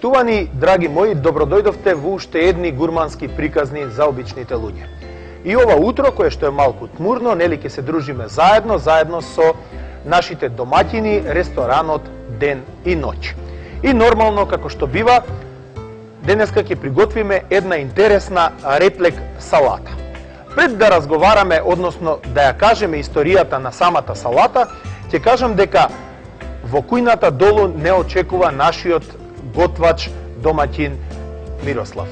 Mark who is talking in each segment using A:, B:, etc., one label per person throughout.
A: Почитувани, драги мои, добродојдовте во уште едни гурмански приказни за обичните луѓе. И ова утро, кое што е малку тмурно, нели ќе се дружиме заедно со нашите домаќини, ресторанот Ден и ноќ. И нормално, како што бива, денеска ќе приготвиме една интересна реплек салата. Пред да разговараме, односно да ја кажеме историјата на самата салата, ќе кажам дека во кујната долу не очекува нашиот готвач, домаќин Мирослав.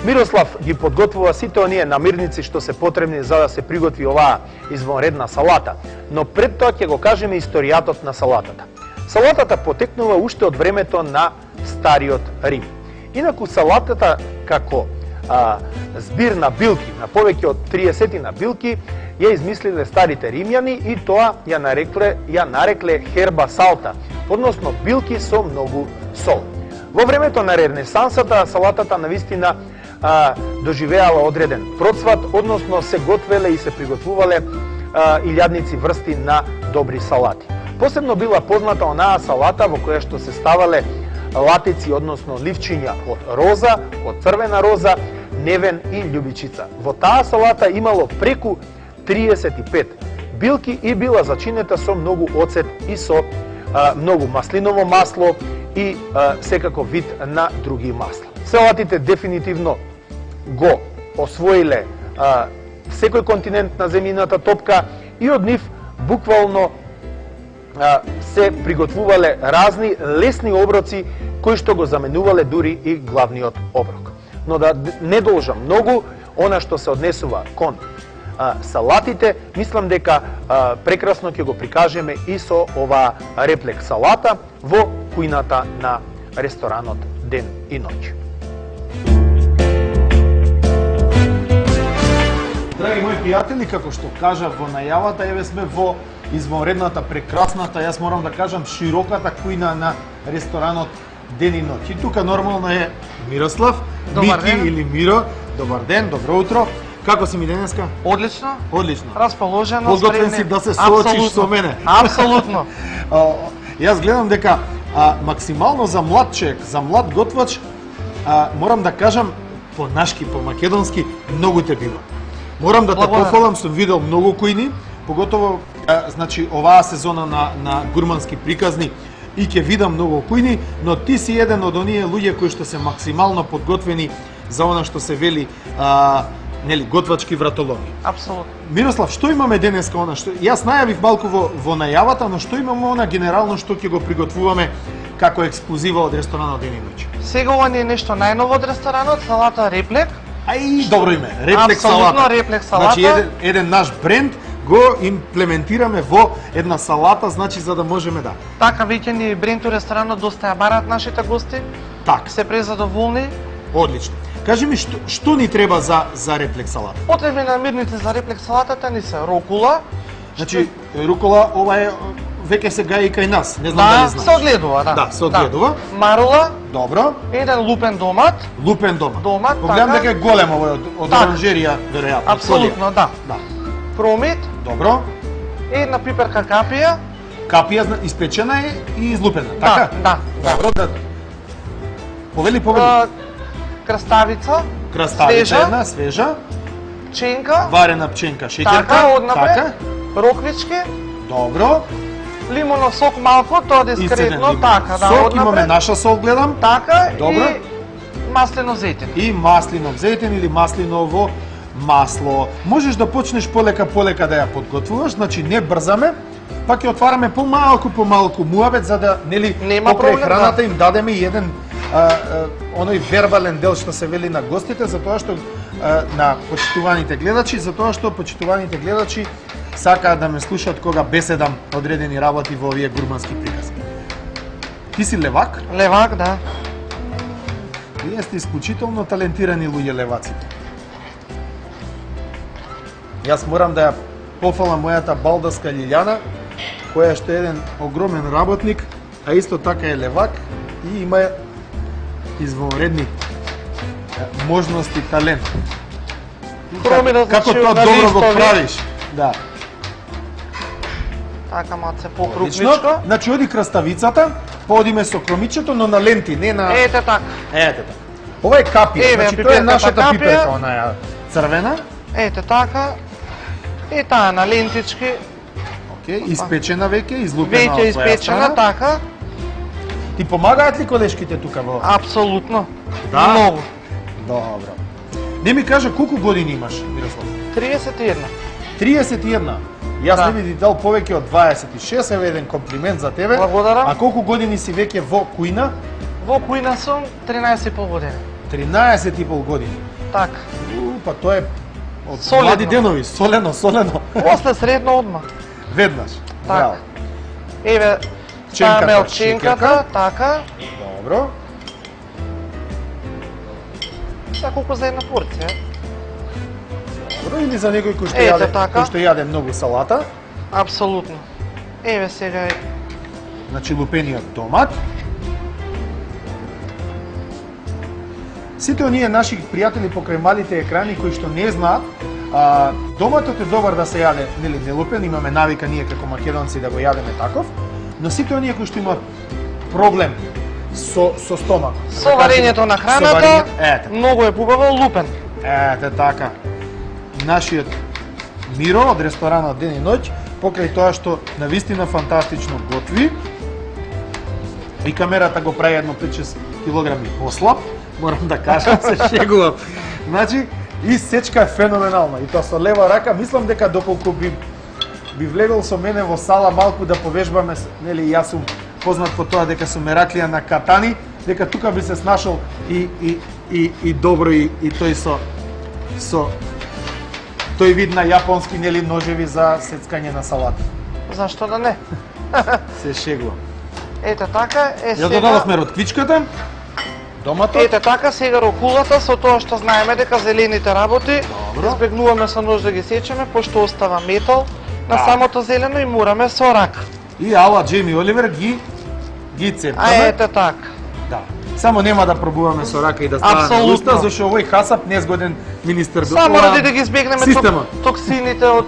A: Мирослав ги подготвува сите оние намирници што се потребни за да се приготви оваа извонредна салата, но пред тоа ќе го кажеме историјатот на салатата. Салатата потекнува уште од времето на Стариот Рим. Инаку салатата како збир на билки, на повеќе од 30 на билки, ја измислиле старите римјани и тоа ја нарекле херба салта, односно билки со многу сол. Во времето на Ренесансата салатата навистина доживеала одреден процват, односно се готвеле и се приготвувале илјадници врсти на добри салати. Посебно била позната онаа салата во која што се ставале латици, односно ливчиња од роза, од црвена роза, невен и љубичица. Во таа салата имало преку 35 билки и била зачинета со многу оцет и со многу маслиново масло и секако вид на други масла. Салатите дефинитивно го освоиле секој континент на земјината топка и од нив буквално се приготвувале разни лесни оброци кои што го заменувале дури и главниот оброк. Но да не должам многу, она што се однесува кон салатите, мислам дека прекрасно ќе го прикажеме и со оваа реплек салата во кујната на ресторанот Ден и ноќ. Драги мои пријатели, како што кажав во најавата, еве сме во извонредната, прекрасната, јас морам да кажам, широката кујна на ресторанот Ден и ноќ. И тука нормално е Мирослав, Мики или Миро. Добар ден, добро утро. Како си ми денеска?
B: Одлично.
A: Одлично.
B: Расположено,
A: подготвен си да се соочиш со мене.
B: Апсолутно.
A: Јас гледам дека максимално за млад човек, за млад готвач, морам да кажам по нашки, по македонски, многу те бива. Морам да те пофалам, сум видел многу кујни, поготово значи оваа сезона на гурмански приказни и ќе видам многу кујни, но ти си еден од оние луѓе кои што се максимално подготвени за она што се вели нели готвачки вратоломи.
B: Апсолутно.
A: Мирослав, што имаме денеска она што јас најавив малку во најавата, но што имаме она генерално што ќе го приготвуваме како ексклузива од ресторанот Ден и ноќ?
B: Сега ова не е нешто најново од ресторанот, салата реплек.
A: Ај, добро име, реплек салата.
B: Апсолутно реплек салата.
A: Значи еден наш бренд го имплементираме во една салата, значи за да можеме да.
B: Така веќе ни брендот ресторанот доста ја барат нашите гости.
A: Так.
B: Се презадоволни.
A: Одлично. Кажи ми што ни треба за реплек салата?
B: Потребни намирници за реплек салатата ни се рукула.
A: Значи рукула ова е веќе се гаи кај нас. Не знам дали знаеш.
B: Се огледува, да.
A: Да, се огледува.
B: Марула.
A: Добро.
B: Еден лупен домат.
A: Лупен домат.
B: Домат,
A: гледам дека е голем овој од оранжерија веројатно.
B: Апсолутно, да.
A: Да.
B: Промит.
A: Добро.
B: Една пиперка капија.
A: Капија испечена е и излупена, така?
B: Да.
A: Добро, да. Повели.
B: Краставица.
A: Краставица една, свежа.
B: Пченка.
A: Варена пченка, шеќерка.
B: Така, однапред. Роквички.
A: Добро.
B: Лимонов сок малку, тоа дискретно, така, да,
A: сок, имаме наша сол, гледам.
B: Така,
A: добро.
B: И маслинов зејтин.
A: И маслинов зејтин или маслиново масло. Можеш да почнеш полека да ја подготвуваш, значи не брзаме, па ќе отвараме помалку муабет за да нели покрај храната им дадеме и еден оној вербален дел што се вели на гостите, затоа што на почитуваните гледачи, затоа што почитуваните гледачи сакаат да ме слушаат кога беседам одредени работи во овие гурмански приказни. Ти си левак?
B: Левак, да.
A: Вие сте исклучително талентирани луѓе леваците. Јас морам да ја пофалам мојата балдаска Лилјана, која што е еден огромен работник, а исто така е левак и има извонредни можности, талент. Како тоа добро го правиш? Да.
B: Така малце покрупничко.
A: Значи оди краставицата,
C: Подиме со кромичето, но на ленти, не на...
B: Ете така.
C: Ете така. Ова е капија,
B: Еве,
C: значи тоа е
B: пиперката
C: нашата
B: капија.
C: пиперка, онаја црвена.
B: Ете така. И таа на лентички,
C: Океј, испечена веќе, излупена
B: веќе
C: од твоја
B: испечена,
C: страна.
B: така.
C: Ти помагаат ли колешките тука во?
B: Апсолутно.
C: Да?
B: Многу.
C: Добро. Не ми кажа колку години имаш, Мирослав?
B: 31.
C: 31. Јас
B: Да.
C: не би ти дал повеќе од 26, еве еден комплимент за тебе.
B: Благодарам.
C: А колку години си веќе во кујна?
B: Во кујна сум 13,5 години.
C: 13,5 години.
B: Така.
C: Па тоа е од
B: Солидно.
C: млади денови, солено.
B: После средно одма.
C: Веднаш.
B: Така.
C: Браво.
B: Еве,
C: Ченката,
B: ставаме овчинката,
C: шекерка.
B: така.
C: Добро.
B: Са колку за една порција.
C: Добро, или за некој кој што
B: Ете
C: јаде,
B: така.
C: кој што јаде многу салата,
B: Апсолутно. Еве сега е
C: значи лупениот домат. Сите оние наши пријатели покрај малите екрани кои што не знаат, доматот е добар да се јаде, нели, нелупен, имаме навика ние како македонци да го јадеме таков, но сите оние кои што имаат проблем со стомак,
B: со варењето на храната,
C: ете,
B: многу е побаво лупен.
C: ете така. Нашиот Миро од ресторанот Ден и ноќ, покрај тоа што навистина фантастично готви, и камерата го прави едно 5-6 килограми послаб, морам да кажам, се шегувам. Значи, и сечка е феноменална, и тоа со лева рака, мислам дека доколку би влегол со мене во сала малку да повежбаме, нели, јас сум познат по тоа дека сум Ераклија на катани, дека тука би се снашол и добро и тој со тој вид на јапонски, нели, ножеви за сецкање на салата.
B: Зашто да не?
C: Се шегувам.
B: Ете така,
C: Ја додадовме ротквичката, доматот.
B: Ете така, сега рокулата, со тоа што знаеме дека зелените работи,
C: Добро.
B: избегнуваме со нож да ги сечеме, пошто остава метал на
C: Да.
B: самото зелено и мораме со рака.
C: И ала Джейми Оливер ги
B: А
C: цепкаме.
B: ете така.
C: Да. Само нема да пробуваме со рака и да ставаме
B: Апсолутно.
C: уста, зашто овој хасап незгоден министер
B: Само ради да ги избегнеме
C: системот.
B: токсините од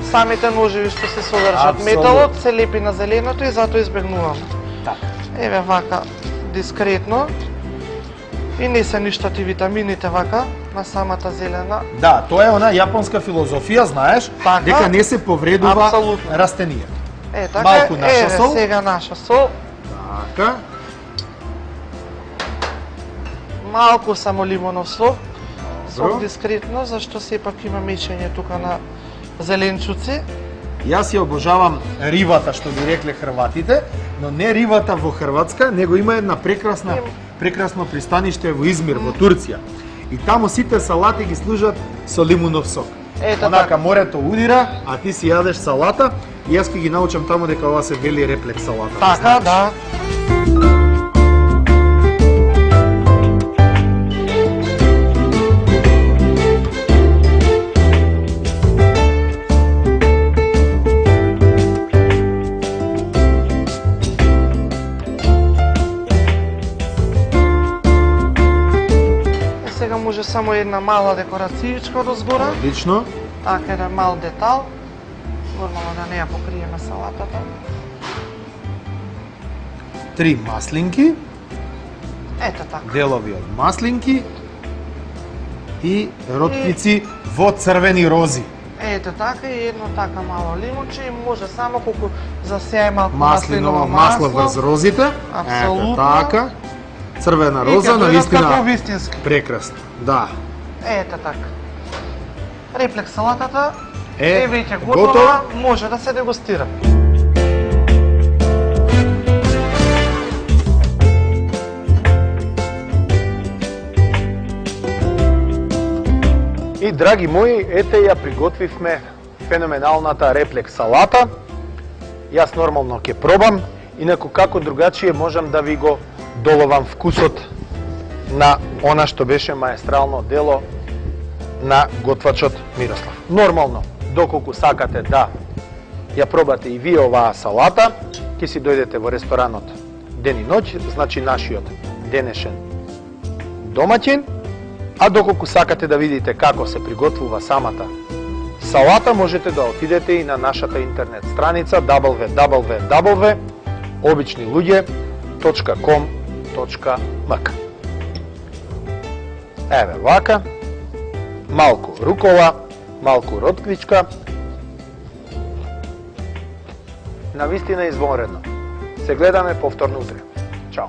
B: самите ножеви што се содржат.
C: Апсолутно.
B: Металот се лепи на зеленото и затоа избегнуваме.
C: Така.
B: Еве вака, дискретно. И не се ништати витамините вака на самата зелена.
C: Да, тоа е она јапонска филозофија, знаеш,
B: Така.
C: дека не се повредува
B: Апсолутно.
C: растенијата.
B: Така,
C: Малку наша
B: еве
C: сол.
B: сега наша сол.
C: Така.
B: Малку само лимонов сок.
C: Добро.
B: Сок дискретно, зашто сепак има мешање тука на зеленчуци.
C: Јас ја обожавам ривата, што би рекле хрватите, но не ривата во Хрватска, него има една прекрасно пристаниште во Измир, во Турција. И таму сите салати ги служат со лимунов сок.
B: Ето
C: Онака
B: така.
C: морето удира, а ти си јадеш салата, и јас ќе ги научам таму дека ова се вели реплекс салата.
B: Така, да. Сега може само една мала декорацијичка од озгора.
C: Одлично.
B: Така, еден мал детал. Нормално да не ја покриеме салатата.
C: 3 маслинки,
B: Ето така.
C: делови од маслинки и ротквици во црвени рози.
B: Ето така и едно така мало лимонче и може само колку за сеја малку
C: Маслиново масло врз розите.
B: Апсолутно.
C: Ето така. Црвена
B: И
C: роза,
B: ќе дојдат како
C: навистина
B: вистински.
C: прекрасно. Да.
B: Ето така. Реплекс салатата
C: Е,
B: е веќе
C: готова.
B: готова, може да се дегустира.
A: И драги мои, ете ја приготвивме феноменалната реплекс салата. Јас нормално ќе пробам, инаку како другачие можам да ви го доловам вкусот на она што беше маестрално дело на готвачот Мирослав. Нормално, доколку сакате да ја пробате и вие оваа салата, ќе си дојдете во ресторанот Ден и ноќ, значи нашиот денешен домаќин, а доколку сакате да видите како се приготвува самата салата, можете да отидете и на нашата интернет страница www.обичнилуѓе www.com.mk. Еве вака, малку рукола, малку ротквичка, навистина извонредно. Се гледаме повторно утре. Чао!